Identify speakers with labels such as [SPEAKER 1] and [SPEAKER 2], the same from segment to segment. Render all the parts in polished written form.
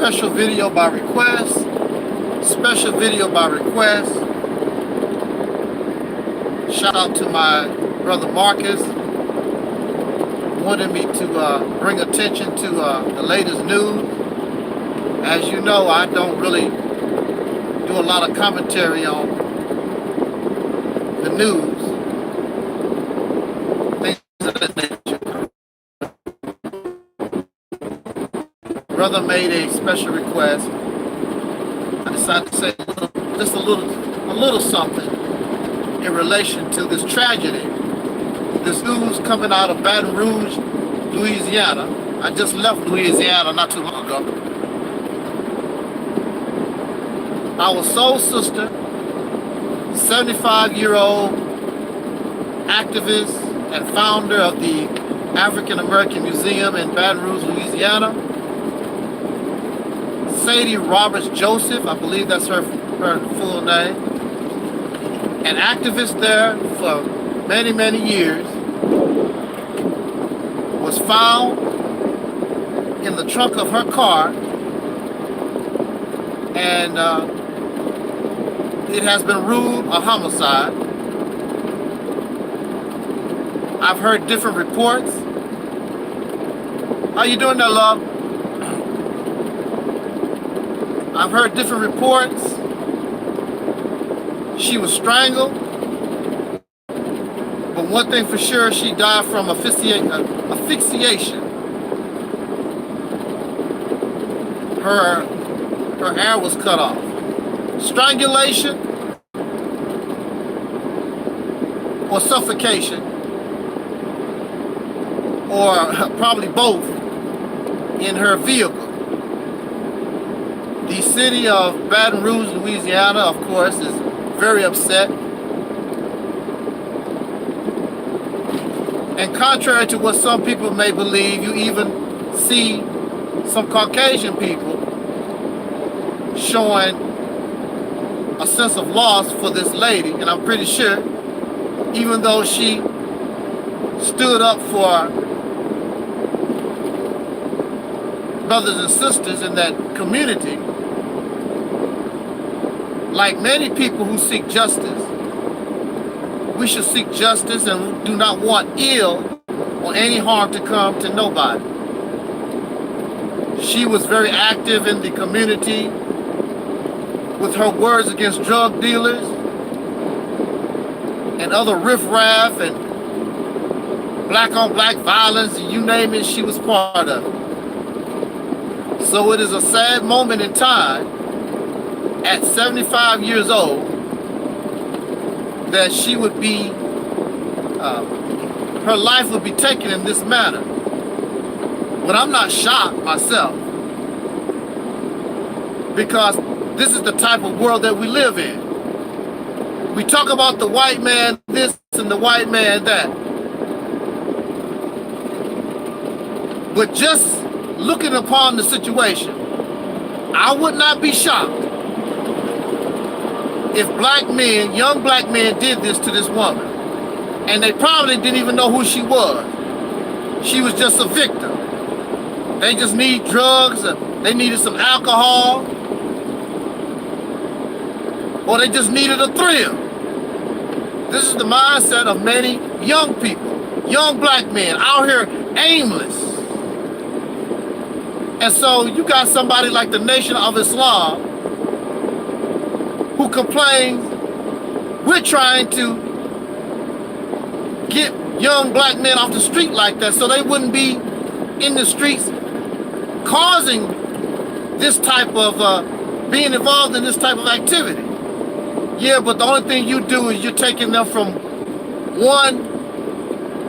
[SPEAKER 1] special video by request. Special video by request. Shout out to my brother Marcus. Wanted me to bring attention to the latest news. As you know, I don't really do a lot of commentary on the news. Things of that nature. Brother made a special request. I decided to say just a little something in relation to this tragedy. This news coming out of Baton Rouge, Louisiana. I just left Louisiana not too long ago. Our soul sister, 75-year-old activist and founder of the African American Museum in Baton Rouge, Louisiana, Sadie Roberts Joseph, I believe that's her full name, an activist there for many, many years, was found in the trunk of her car, and it has been ruled a homicide. I've heard different reports. How you doing there, love? I've heard different reports. She was strangled. But one thing for sure, she died from asphyxiation. Her air was cut off. Strangulation or suffocation, or probably both, in her vehicle. The city of Baton Rouge, Louisiana, of course, is very upset. And contrary to what some people may believe, you even see some Caucasian people showing a sense of loss for this lady. And I'm pretty sure, even though she stood up for brothers and sisters in that community, like many people who seek justice, we should seek justice and do not want ill or any harm to come to nobody. She was very active in the community with her words against drug dealers and other riffraff and black-on-black violence, you name it, she was part of it. So it is a sad moment in time at 75 years old that she would be, her life would be taken in this manner. But I'm not shocked myself, because this is the type of world that we live in. We talk about the white man this and the white man that. But just looking upon the situation, I would not be shocked if black men, young black men, did this to this woman. And they probably didn't even know who she was. She was just a victim. They just need drugs, they needed some alcohol, or they just needed a thrill. This is the mindset of many young people, young black men out here aimless. And so you got somebody like the Nation of Islam who complains, we're trying to get young black men off the street like that so they wouldn't be in the streets causing this type of, being involved in this type of activity. Yeah, but the only thing you do is you're taking them from one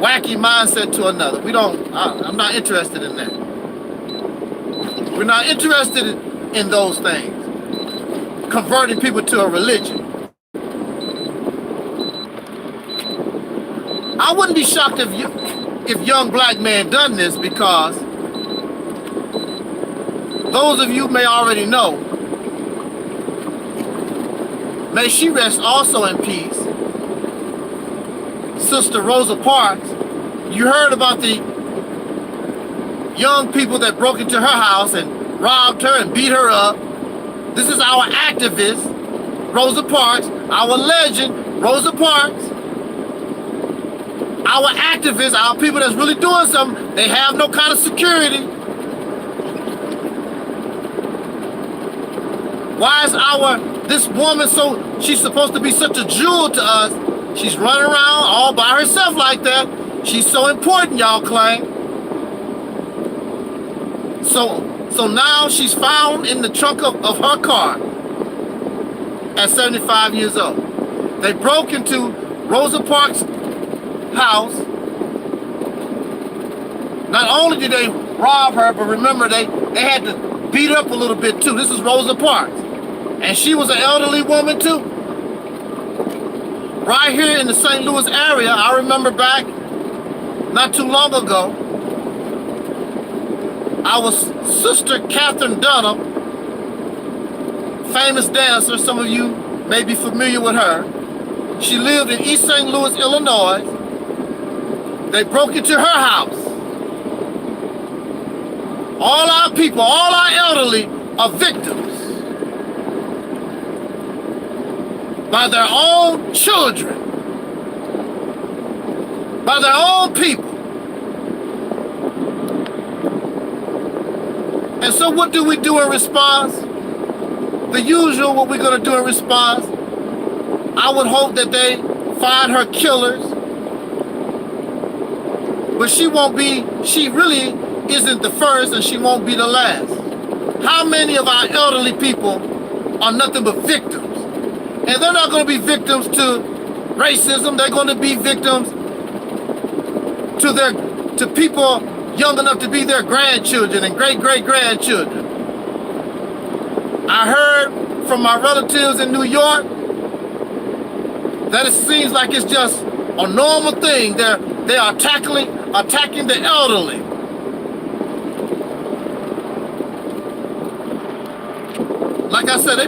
[SPEAKER 1] wacky mindset to another. I'm not interested in that. We're not interested in those things. Converting people to a religion. I wouldn't be shocked if young black man done this, because those of you may already know, may she rest also in peace, Sister Rosa Parks. You heard about the young people that broke into her house and robbed her and beat her up. This is our activist, Rosa Parks, our legend, Rosa Parks. Our activists, our people that's really doing something, they have no kind of security. Why is this woman she's supposed to be such a jewel to us? She's running around all by herself like that. She's so important, y'all claim. So now she's found in the trunk of her car at 75 years old. They broke into Rosa Parks' house. Not only did they rob her, but remember they had to beat her up a little bit too. This is Rosa Parks. And she was an elderly woman too. Right here in the St. Louis area, I remember back not too long ago, our sister Catherine Dunham, famous dancer, some of you may be familiar with her. She lived in East St. Louis, Illinois. They broke into her house. All our people, all our elderly are victims by their own children, by their own people. And so what do we do in response? The usual, what we're going to do in response, I would hope that they find her killers. But she really isn't the first, and she won't be the last. How many of our elderly people are nothing but victims? And they're not going to be victims to racism. They're going to be victims to people young enough to be their grandchildren and great-great-grandchildren. I heard from my relatives in New York that it seems like it's just a normal thing. They are attacking the elderly. Like I said,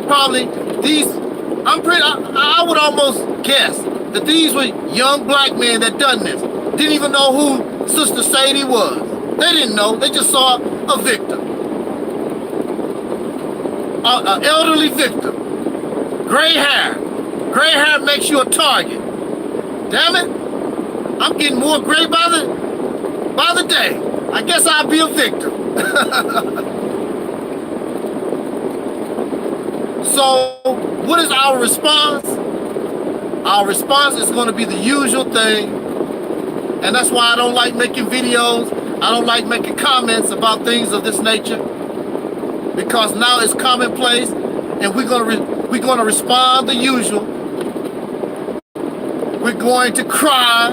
[SPEAKER 1] I would almost guess that these were young black men that done this. Didn't even know who Sister Sadie was. They didn't know, they just saw a victim. An elderly victim. Gray hair. Gray hair makes you a target. Damn it. I'm getting more gray by the day. I guess I'll be a victim. So, what is our response? Our response is going to be the usual thing. And that's why I don't like making videos. I don't like making comments about things of this nature. Because now it's commonplace, and we're going to respond the usual. We're going to cry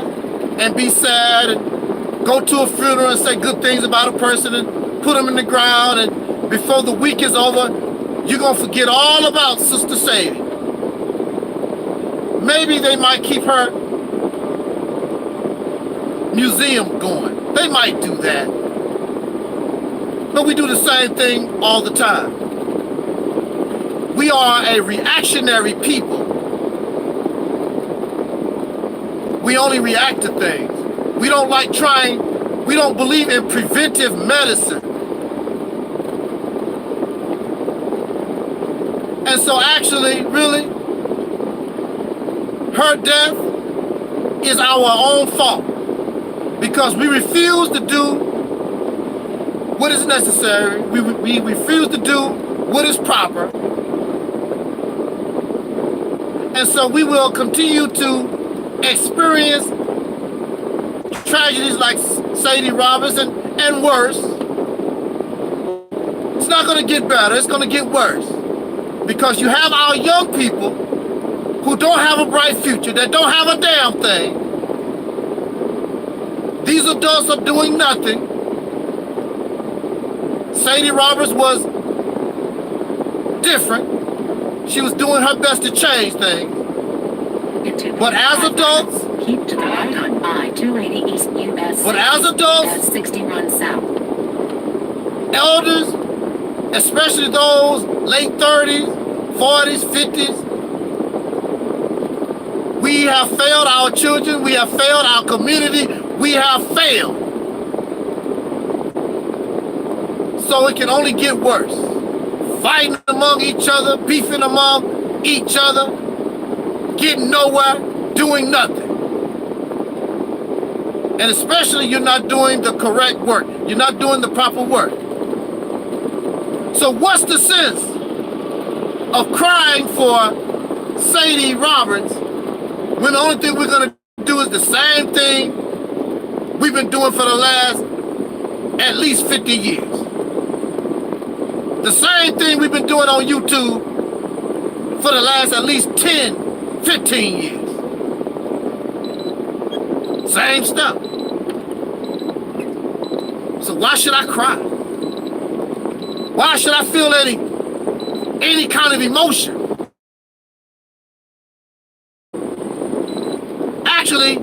[SPEAKER 1] and be sad and go to a funeral and say good things about a person and put them in the ground, and before the week is over, you're going to forget all about Sister Sadie. Maybe they might keep her museum going. They might do that. But we do the same thing all the time. We are a reactionary people. We only react to things. We don't believe in preventive medicine. And so actually, really, her death is our own fault. Because we refuse to do what is necessary. We refuse to do what is proper. And so we will continue to experience tragedies like Sadie Robertson and worse. It's not going to get better. It's going to get worse. Because you have our young people who don't have a bright future, that don't have a damn thing. These adults are doing nothing. Sadie Roberts was different. She was doing her best to change things. But as adults,
[SPEAKER 2] keep to the right on I-280 East US.
[SPEAKER 1] But as adults,
[SPEAKER 2] 61 South.
[SPEAKER 1] Elders, especially those late 30s, 40s, 50s, we have failed our children, we have failed our community, we have failed. So it can only get worse. Fighting among each other, beefing among each other, getting nowhere, doing nothing. And especially you're not doing the correct work. You're not doing the proper work. So what's the sense of crying for Sadie Roberts when the only thing we're going to do is the same thing we've been doing for the last at least 50 years? The same thing we've been doing on YouTube for the last at least 10, 15 years. Same stuff. So why should I cry? Why should I feel any kind of emotion? Actually,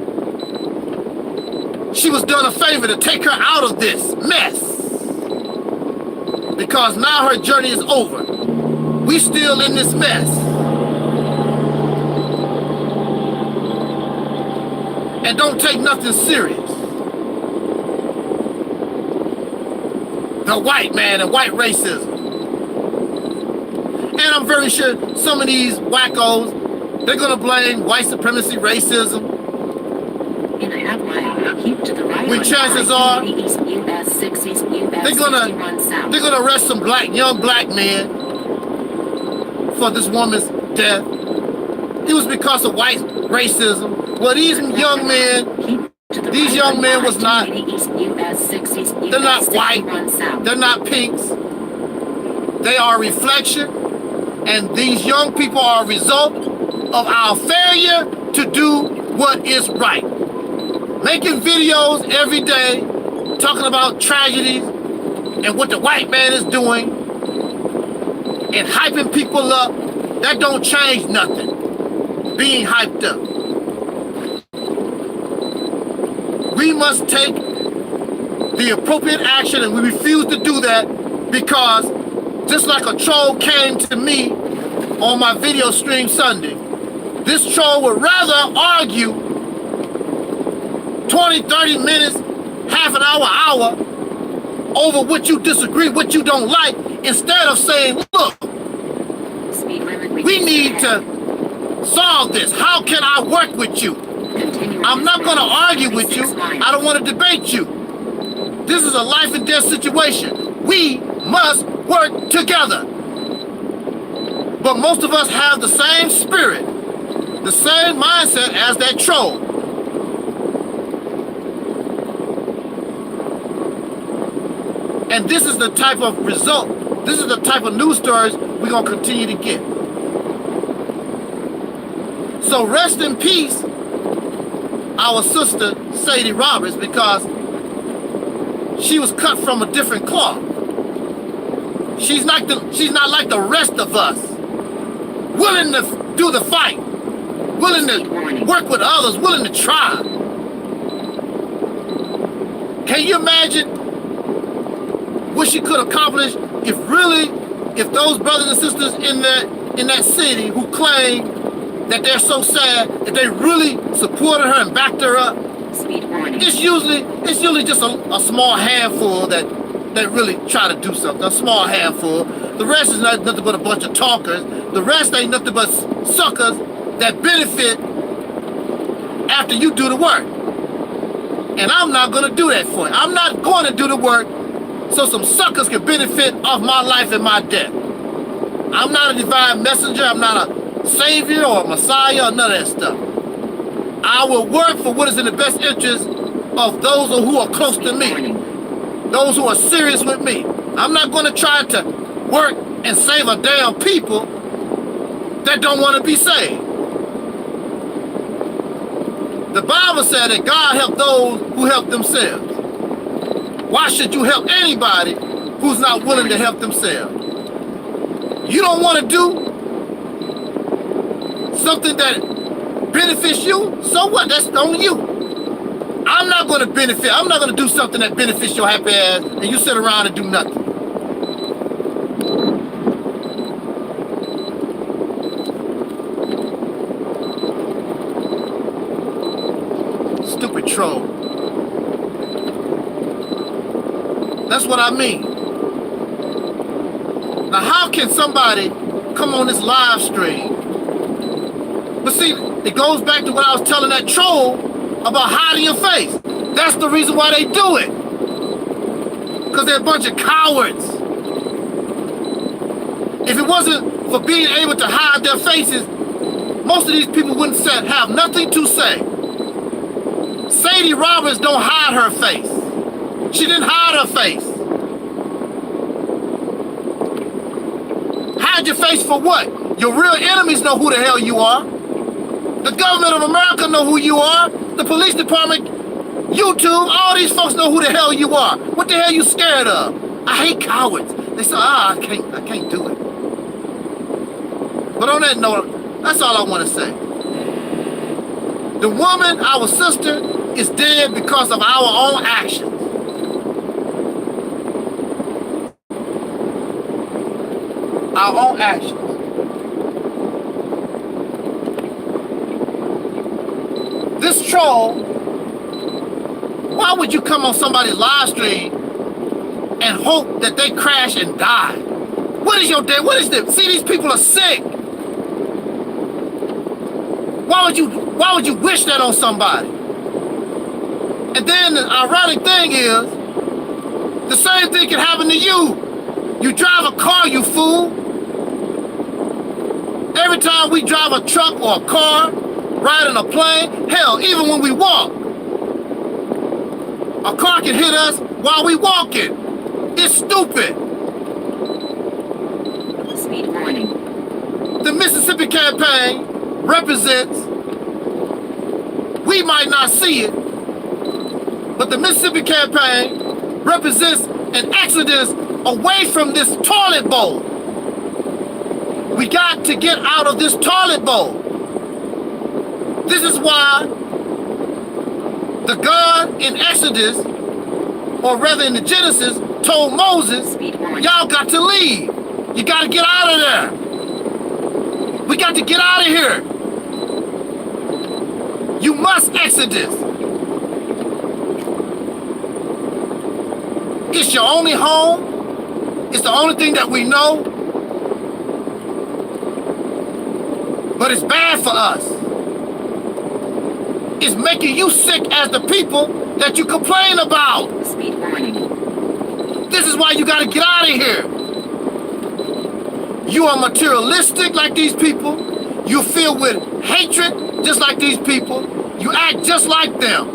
[SPEAKER 1] she was done a favor to take her out of this mess. Because now her journey is over. We still in this mess. And don't take nothing serious. The white man and white racism. And I'm very sure some of these wackos, they're gonna blame white supremacy, racism.
[SPEAKER 2] In a headline, keep to the right.
[SPEAKER 1] When chances are,
[SPEAKER 2] East US 6 East US
[SPEAKER 1] they're gonna arrest some young black men for this woman's death. It was because of white racism. Well, these young men was not, they're not white, they're not pinks. They are a reflection, and these young people are a result of our failure to do what is right. Making videos every day, talking about tragedies and what the white man is doing, and hyping people up, that don't change nothing. Being hyped up. We must take the appropriate action, and we refuse to do that because just like a troll came to me on my video stream Sunday, this troll would rather argue 20, 30 minutes, half an hour over what you disagree, what you don't like, instead of saying, look, we need to solve this. How can I work with you? I'm not going to argue with you. I don't want to debate you. This is a life and death situation. We must work together. But most of us have the same spirit, the same mindset as that troll. And this is the type of result, this is the type of news stories we're going to continue to get. So rest in peace, our sister Sadie Roberts, because she was cut from a different cloth. She's not like the rest of us, willing to do the fight, willing to work with others, willing to try. Can you imagine what she could accomplish if those brothers and sisters in that city who claim that they're so sad, that they really supported her and backed her up? It's usually just a small handful that really try to do something, a small handful. The rest is nothing but a bunch of talkers. The rest ain't nothing but suckers that benefit after you do the work. And I'm not gonna do that for you. I'm not going to do the work so some suckers can benefit off my life and my death. I'm not a divine messenger. I'm not a savior or a messiah or none of that stuff. I will work for what is in the best interest of those who are close to me, those who are serious with me. I'm not going to try to work and save a damn people that don't want to be saved. The Bible said that God helped those who help themselves. Why should you help anybody who's not willing to help themselves? You don't want to do something that benefits you, so what? That's on you. I'm not going to benefit. I'm not going to do something that benefits your happy ass and you sit around and do nothing. Stupid troll. That's what I mean. Now, how can somebody come on this live stream? But see, it goes back to what I was telling that troll about hiding your face. That's the reason why they do it. Because they're a bunch of cowards. If it wasn't for being able to hide their faces, most of these people wouldn't have nothing to say. Sadie Roberts don't hide her face. She didn't hide her face. Hide your face for what? Your real enemies know who the hell you are. The government of America know who you are. The police department, YouTube, all these folks know who the hell you are. What the hell you scared of? I hate cowards. They say, I can't do it. But on that note, that's all I want to say. The woman, our sister, is dead because of our own actions. Our own actions. This troll, why would you come on somebody's live stream and hope that they crash and die? What is your day? What is this? See, these people are sick. Why would you wish that on somebody? And then the ironic thing is, the same thing can happen to you. You drive a car, you fool. Every time we drive a truck or a car, ride in a plane, hell, even when we walk, a car can hit us while we walking. It's stupid.
[SPEAKER 2] Speed warning.
[SPEAKER 1] The Mississippi campaign represents, we might not see it, but the Mississippi campaign represents an exodus away from this toilet bowl. We got to get out of this toilet bowl. This is why the God in Exodus, or rather in the Genesis, told Moses, y'all got to leave. You got to get out of there. We got to get out of here. You must exodus. It's your only home. It's the only thing that we know. But it's bad for us. It's making you sick as the people that you complain about.
[SPEAKER 2] Speed warning.
[SPEAKER 1] This is why you got to get out of here. You are materialistic like these people. You filled with hatred just like these people. You act just like them.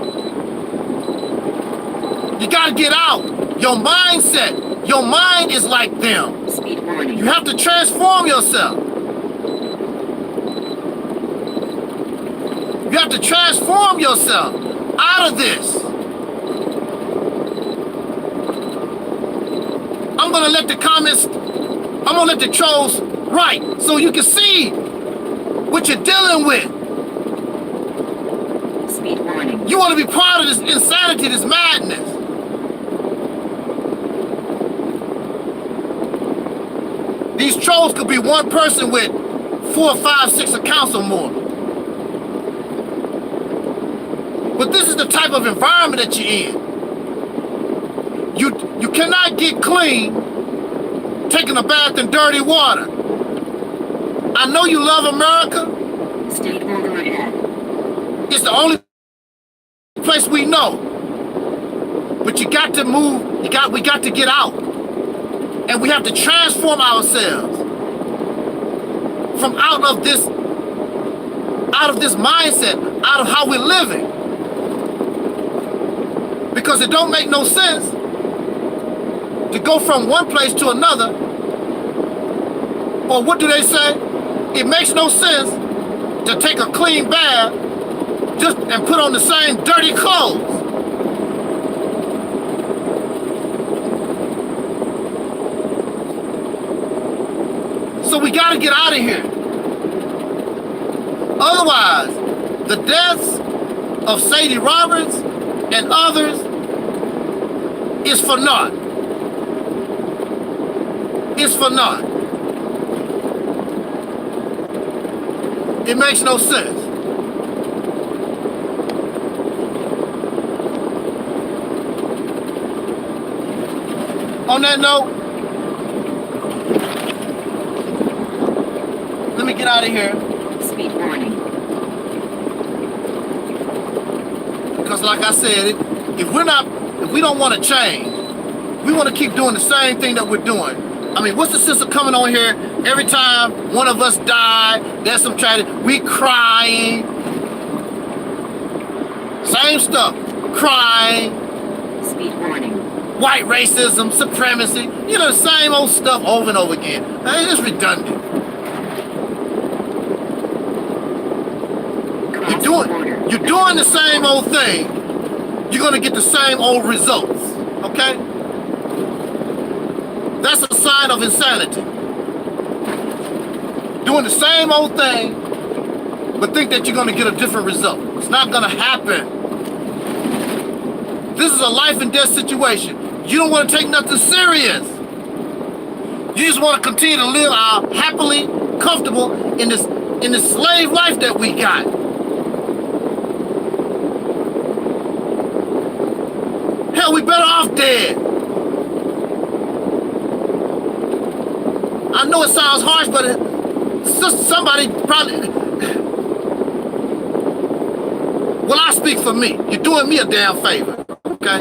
[SPEAKER 1] You got to get out. Your mindset, your mind is like them.
[SPEAKER 2] Speed warning.
[SPEAKER 1] You have to transform yourself. You have to transform yourself out of this. I'm gonna let the comments, I'm gonna let the trolls write so you can see what you're dealing with.
[SPEAKER 2] Speed warning.
[SPEAKER 1] You wanna be part of this insanity, this madness. These trolls could be one person with 4, 5, 6 accounts or more. But this is the type of environment that you're in. You cannot get clean taking a bath in dirty water. I know you love America.
[SPEAKER 2] State order ahead.
[SPEAKER 1] It's the only place we know. But you got to move, we got to get out. And we have to transform ourselves from out of this mindset, out of how we're living. Because it don't make no sense to go from one place to another. Or what do they say? It makes no sense to take a clean bath just and put on the same dirty clothes. So we got to get out of here. Otherwise, the deaths of Sadie Roberts and others is for naught. It's for naught. It makes no sense. On that note, get out of here.
[SPEAKER 2] Speed warning.
[SPEAKER 1] Because like I said, if we don't want to change, we want to keep doing the same thing that we're doing. I mean, what's the sense of coming on here every time one of us died, there's some tragedy, we crying, same stuff, crying,
[SPEAKER 2] Speed warning.
[SPEAKER 1] white racism, supremacy, you know, the same old stuff over and over again. It's redundant. You're doing the same old thing, you're gonna get the same old results, okay? That's a sign of insanity. Doing the same old thing, but think that you're gonna get a different result. It's not gonna happen. This is a life and death situation. You don't wanna take nothing serious. You just wanna continue to live our happily comfortable in this slave life that we got. Hell, we better off dead. I know it sounds harsh, but somebody probably... Well, I speak for me. You're doing me a damn favor, okay?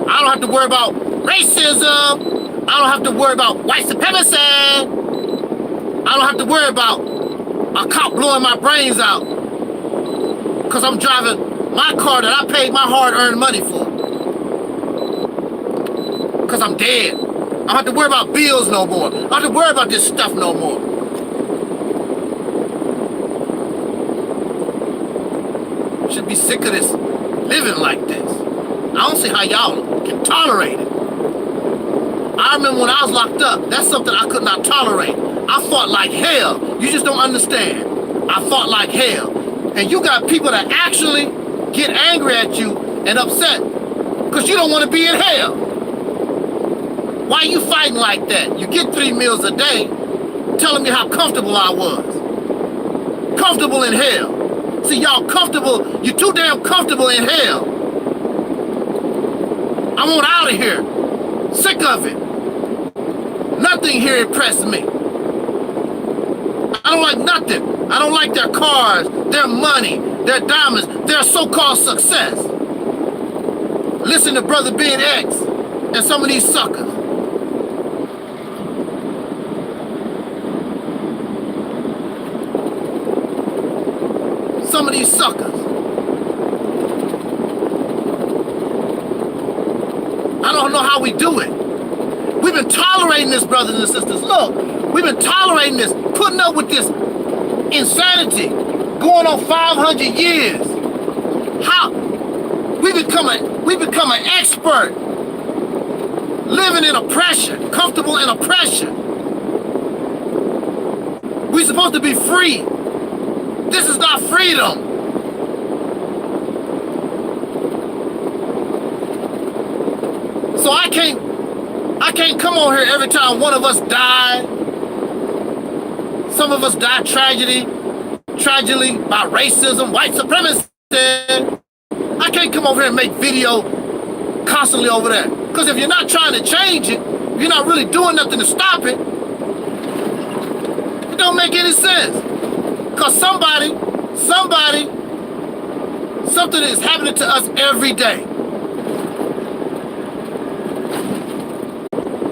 [SPEAKER 1] I don't have to worry about racism. I don't have to worry about white supremacy. I don't have to worry about a cop blowing my brains out because I'm driving my car that I paid my hard-earned money for. Because I'm dead. I don't have to worry about bills no more. I don't have to worry about this stuff no more. Should be sick of this living like this. I don't see how y'all can tolerate it. I remember when I was locked up, that's something I could not tolerate. I fought like hell. You just don't understand. I fought like hell. And you got people that actually get angry at you and upset because you don't want to be in hell. Why are you fighting like that? You get 3 meals a day telling me how comfortable I was. Comfortable in hell. See, y'all comfortable, you're too damn comfortable in hell. I want out of here. Sick of it. Nothing here impressed me. I don't like nothing. I don't like their cars, their money, their diamonds, their so-called success. Listen to Brother Ben X and some of these suckers. Some of these suckers. I don't know how we do it. We've been tolerating this, brothers and sisters. Look, we've been tolerating this, putting up with this insanity going on 500 years. How? We become an expert living in oppression, comfortable in oppression. We're supposed to be free. This is not freedom. So I can't come on here every time one of us died. Some of us died tragically by racism, white supremacy. I can't come over here and make video constantly over there. Because if you're not trying to change it, if you're not really doing nothing to stop it, it don't make any sense. Because something is happening to us every day.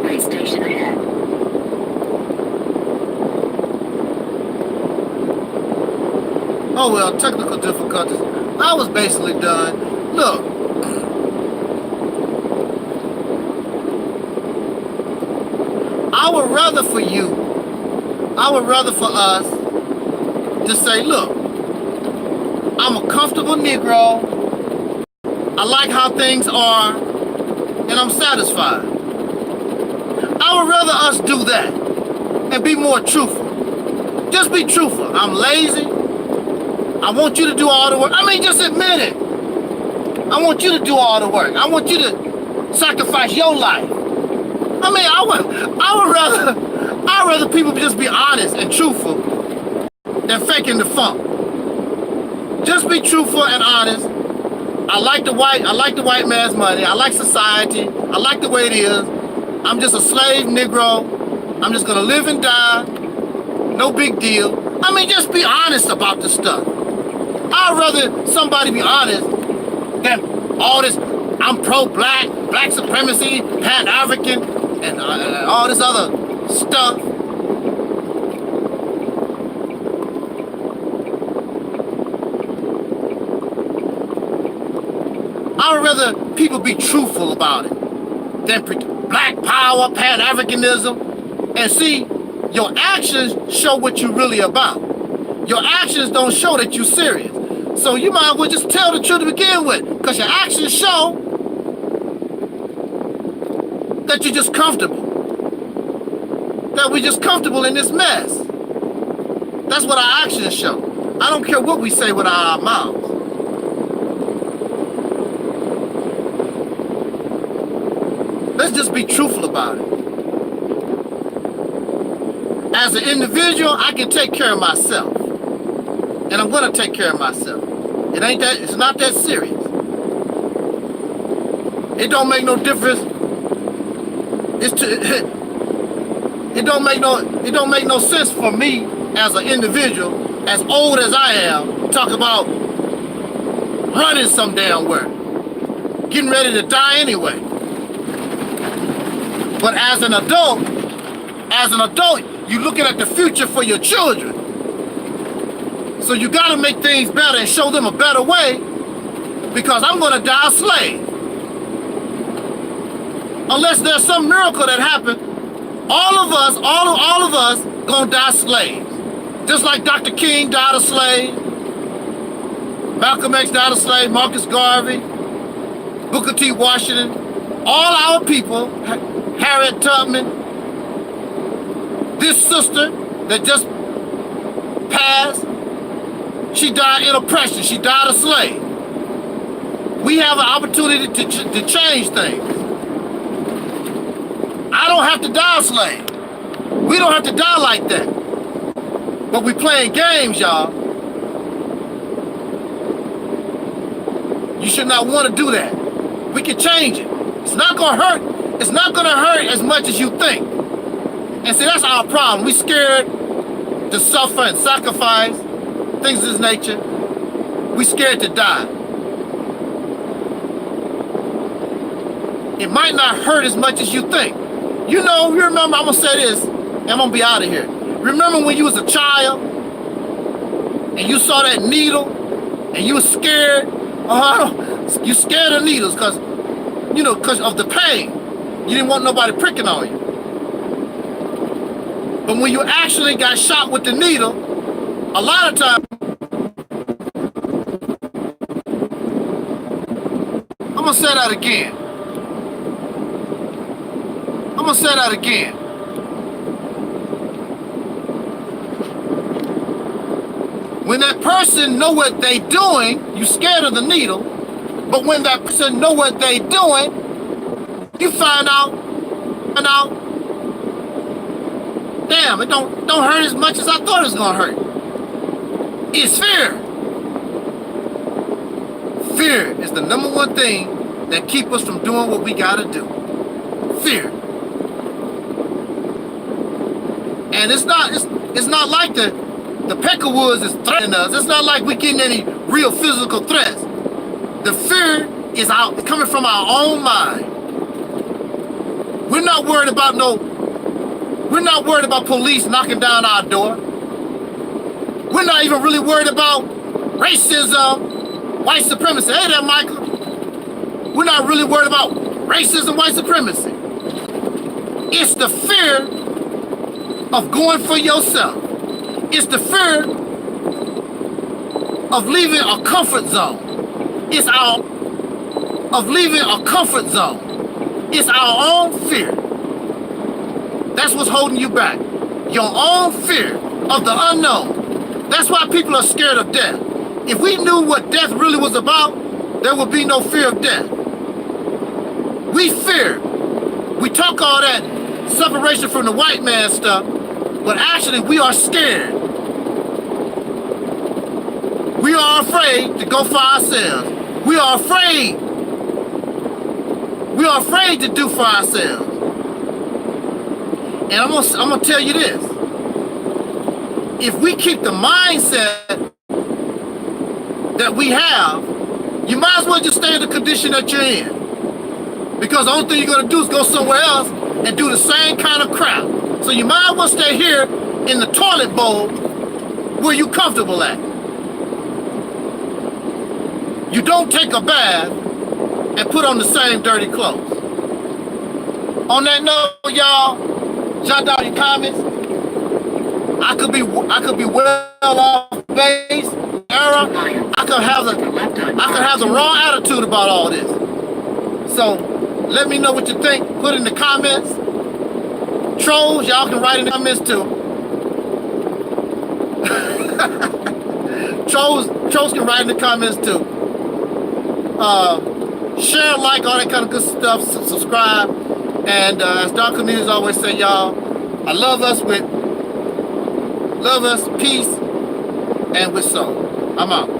[SPEAKER 2] Way station ahead.
[SPEAKER 1] Oh well, technical difficulties. I was basically done. Look. I would rather for us to say, look, I'm a comfortable Negro. I like how things are, and I'm satisfied. I would rather us do that and be more truthful. Just be truthful. I'm lazy. I want you to do all the work. I mean, just admit it. I want you to do all the work. I want you to sacrifice your life. I mean, I would rather people just be honest and truthful than faking the funk. Just be truthful and honest. I like the white man's money. I like society. I like the way it is. I'm just a slave Negro. I'm just gonna live and die No big deal. I mean, just be honest about this stuff. I'd rather somebody be honest than all this, I'm pro-black, black supremacy, pan-African, and all this other stuff. I'd rather people be truthful about it than black power, pan-Africanism, and see, your actions show what you're really about. Your actions don't show that you're serious. So you might as well just tell the truth to begin with, because your actions show that you're just comfortable. That we're just comfortable in this mess. That's what our actions show. I don't care what we say with our mouths. Let's just be truthful about it. As an individual, I can take care of myself. And I'm gonna take care of myself. It's not that serious. It don't make no difference. It don't make no sense for me as an individual, as old as I am, talk about running some damn where. Getting ready to die anyway. But as an adult, you're looking at the future for your children. So you gotta make things better and show them a better way, because I'm gonna die a slave. Unless there's some miracle that happened, all of us gonna die slaves. Just like Dr. King died a slave, Malcolm X died a slave, Marcus Garvey, Booker T. Washington, all our people, Harriet Tubman, this sister that just passed, she died in oppression. She died a slave. We have an opportunity to change things. I don't have to die a slave. We don't have to die like that. But we playing games, y'all. You should not want to do that. We can change it. It's not gonna hurt. It's not gonna hurt as much as you think. And see, that's our problem. We scared to suffer and sacrifice, things of this nature. We scared to die. It might not hurt as much as you think. You know, you remember, I'm gonna say this, and I'm gonna be out of here. Remember when you was a child, and you saw that needle, and you were scared? You scared of needles, because of the pain. You didn't want nobody pricking on you. But when you actually got shot with the needle, a lot of times, I'm gonna say that again. When that person know what they doing, you scared of the needle. But when that person know what they doing, you find out, damn, it don't hurt as much as I thought it was gonna hurt. It's fear. Fear is the number one thing that keep us from doing what we gotta do. Fear. And it's not like the Peckerwoods is threatening us. It's not like we're getting any real physical threats. The fear is coming from our own mind. We're not worried about police knocking down our door. We're not even really worried about racism, white supremacy. Hey there, Micah. We're not really worried about racism, white supremacy. It's the fear of going for yourself. It's the fear of leaving a comfort zone. It's our own fear. That's what's holding you back. Your own fear of the unknown. That's why people are scared of death. If we knew what death really was about, there would be no fear of death. We fear. We talk all that separation from the white man stuff, but actually we are scared. We are afraid to go for ourselves. We are afraid. We are afraid to do for ourselves. And I'm gonna tell you this. if we keep the mindset that we have, you might as well just stay in the condition that you're in. Because the only thing you're going to do is go somewhere else and do the same kind of crap. So you might as well stay here in the toilet bowl where you're comfortable at. You don't take a bath and put on the same dirty clothes. On that note, y'all, jot down your comments. I could be well off base, era. I could have the wrong attitude about all this. So let me know what you think. Put in the comments. Trolls, y'all can write in the comments too. Trolls can write in the comments too. Share, like, all that kind of good stuff. Subscribe. And as Dark Communities always say, y'all, I love us, peace, and with soul. I'm out.